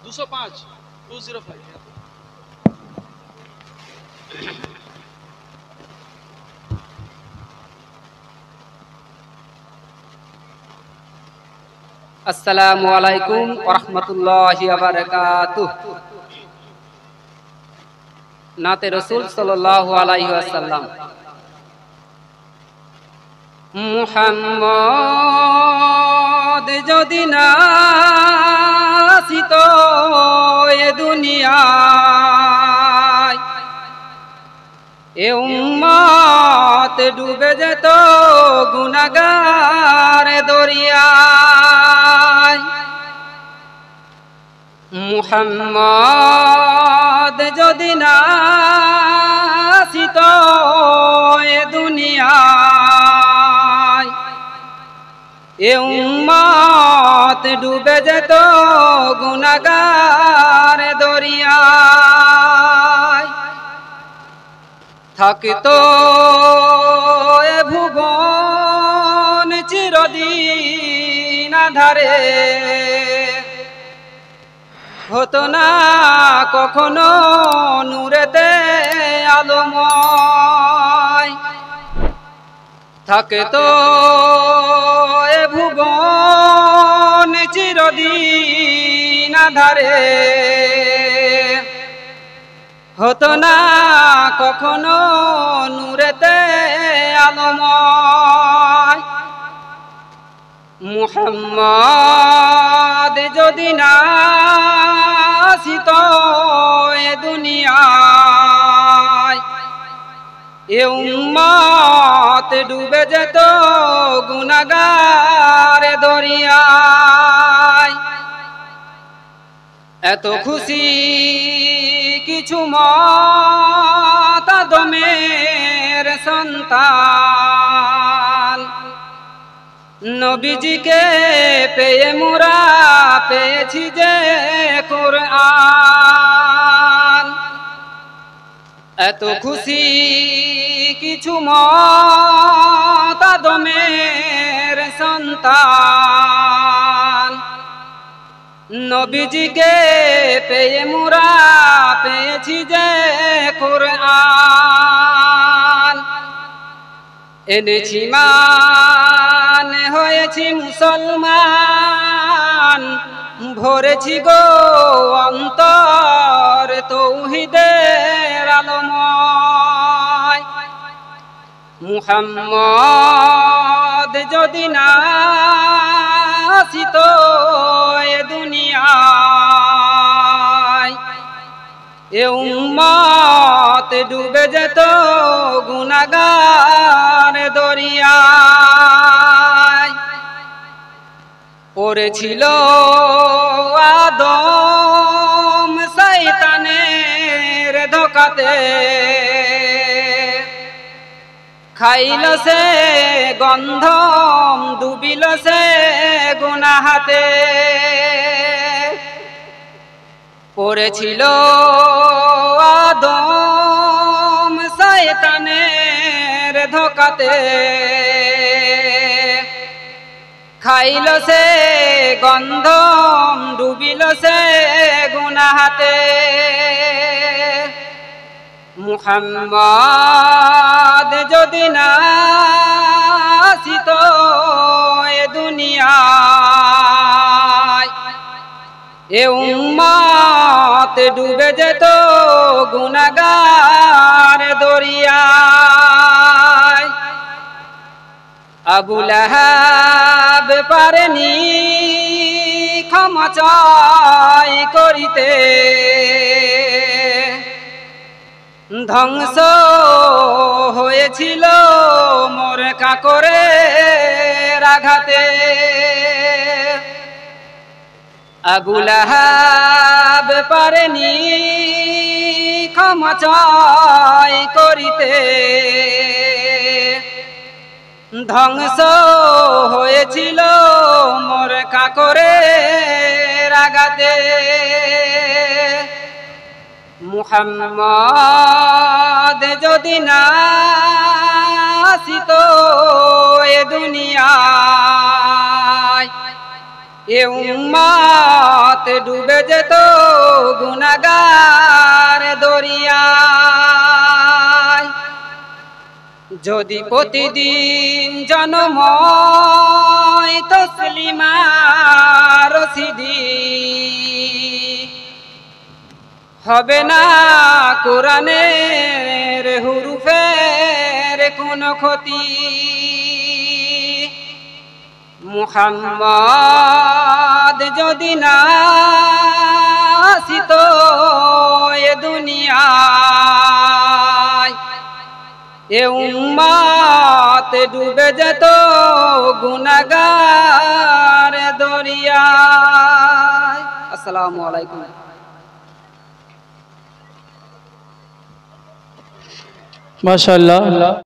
205 205 আসসালামু আলাইকুম ওয়া রাহমাতুল্লাহি ওয়া বারাকাতুহু। নাতে রাসূল সাল্লাল্লাহু আলাইহি ওয়াসাল্লাম। মুহাম্মদ যদি না আসিত এ দুনিয়ায়, এ উম্মত ডুবে যেত গুনাহগার দরিয়ায়। মুহাম্মদ যদি না আসিত এ দুনিয়ায়, এ উম্মত ডুবে যেত গুনাহগার দরিয়ায়। থাকিতো এ ভুবন চিরদিন আঁধারে, হতো না কখনো নূরেতে আলোময়। থাকিতো এ ভুবন চিরদিন আঁধারে, হতো না কখনো নূরেতে আলোময়। মুহাম্মদ যদি না আসিত এ দুনিয়ায়, এ উম্মত ডুবে যেত গুনাহগার দরিয়ায়। এত খুশি কিছু মত আদমের সন্তান, নবীজিকে পেয়ে মোরা পেয়েছি যে কোরআন। এত খুশি কিছু মত আদমের সন্তান, নবীজিকে পেয়ে মোরা পেয়েছি যে কোরআন। এনেছি মান হয়েছি মুসলমান, ভরেছি গো অন্তর তৌহিদের আলোময়। মুহাম্মদ যদি না আসিত এ দুনিয়ায়, এ উম্মত ডুবে যেত গুনাহগার দরিয়ায়। পড়েছিল আদম শয়তানের ধোঁকাতে, খাইল সে গন্ধম ডুবিল সে গুনাহাতে। পড়েছিল আদম শয়তানের ধোঁকাতে, খাইল সে গন্ধম ডুবিল সে গুনাহাতে। মুহাম্মদ যদি না আসিত এ দুনিয়ায়, এ উম্মত ডুবে যেত গুনাহগার দরিয়ায়। আবু লাহাব পারেনি ক্ষমা চাই করিতে, ধ্বংস হয়েছিল মোর কাকরের আঘাতে। আবু লাহাব পারেনি ক্ষমা চাই করিতে, ধ্বংস হয়েছিল মোর কাকরের আঘাতে। মুহাম্মদ যদি না আসিত এ দুনিয়ায়, এ উম্মত ডুবে যেত যদি প্রতিদিন জনময় তসলিমা রসিদি হবে না কোরআনের হুরুফের কোনো ক্ষতি। মুহাম্মদ যদি না আসিত এ দুনিয়ায়, এ উম্মত ডুবে যেত গুনাহগার দরিয়ায়। আসসালামু আলাইকুম। মাশাআল্লাহ।